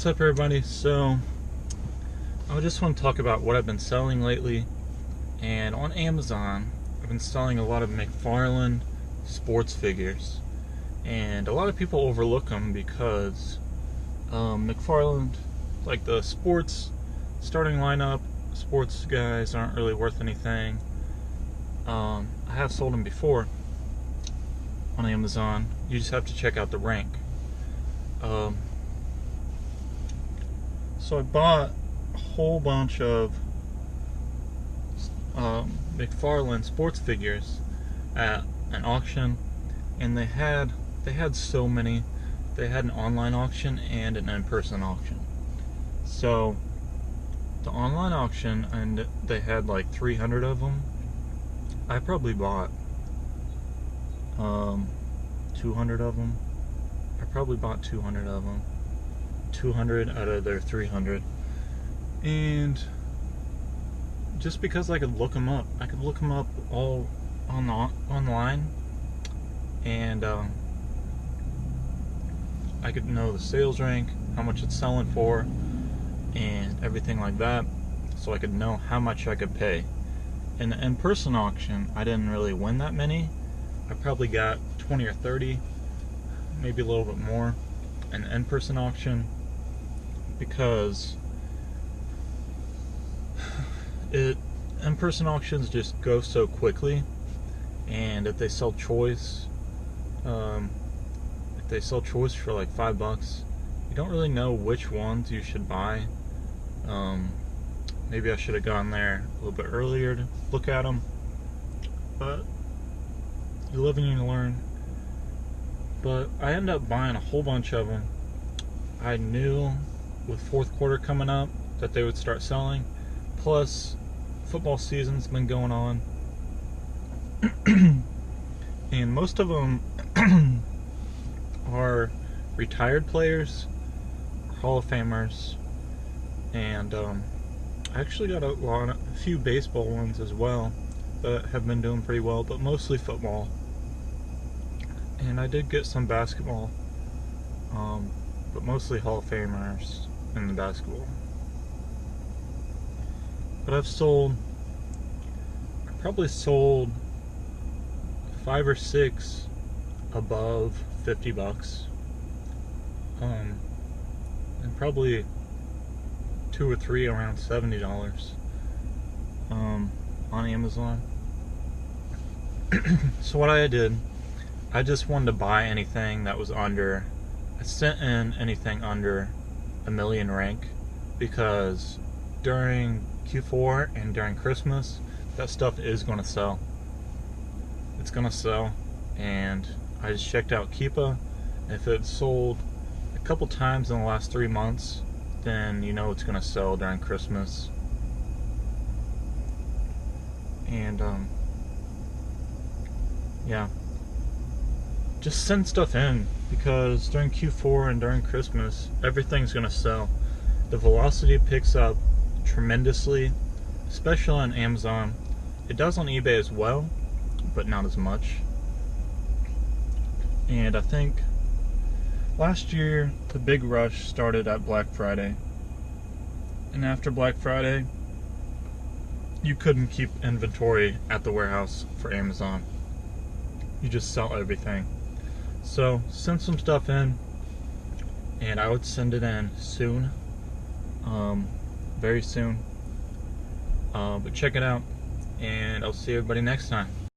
What's up, everybody? So I just want to talk about what I've been selling lately. And on Amazon, I've been selling a lot of McFarlane sports figures, and a lot of people overlook them because McFarlane, like the sports starting lineup, sports guys aren't really worth anything. I have sold them before on Amazon. You just have to check out the rank. So I bought a whole bunch of McFarlane sports figures at an auction, and they had so many. They had an online auction and an in-person auction. So the online auction, and they had like 300 of them. I probably bought 200 of them. I probably bought 200 of them. 200 out of their 300. And just because I could look them up. I could look them up all online, and I could know the sales rank, how much it's selling for, and everything like that, so I could know how much I could pay. In the in-person auction, I didn't really win that many. I probably got 20 or 30, maybe a little bit more in the in-person auction, because in-person auctions just go so quickly. And if they sell choice, for like $5, you don't really know which ones you should buy. Maybe I should have gone there a little bit earlier to look at them, but you live and you learn. But I ended up buying a whole bunch of them. I knew with fourth quarter coming up that they would start selling. Plus, football season's been going on. And most of them are retired players, Hall of Famers, and I actually got a few baseball ones as well that have been doing pretty well, but mostly football. And I did get some basketball, but mostly Hall of Famers in the basketball. But I probably sold 5 or 6 above $50, and probably 2 or 3 around $70 on Amazon. So what I did, I just wanted to buy anything that was under. I sent in anything under $1 million rank, because during Q4 and during Christmas, that stuff is going to sell. It's going to sell. And I just checked out Keepa. If it's sold a couple times in the last 3 months, then you know it's going to sell during Christmas. And yeah, just send stuff in, because during Q4 and during Christmas, everything's going to sell. The velocity picks up tremendously, especially on Amazon. It does on eBay as well, but not as much. And I think last year the big rush started at Black Friday, and after Black Friday you couldn't keep inventory at the warehouse for Amazon. You just sell everything. So send some stuff in, and I would send it in soon, very soon. But check it out, and I'll see everybody next time.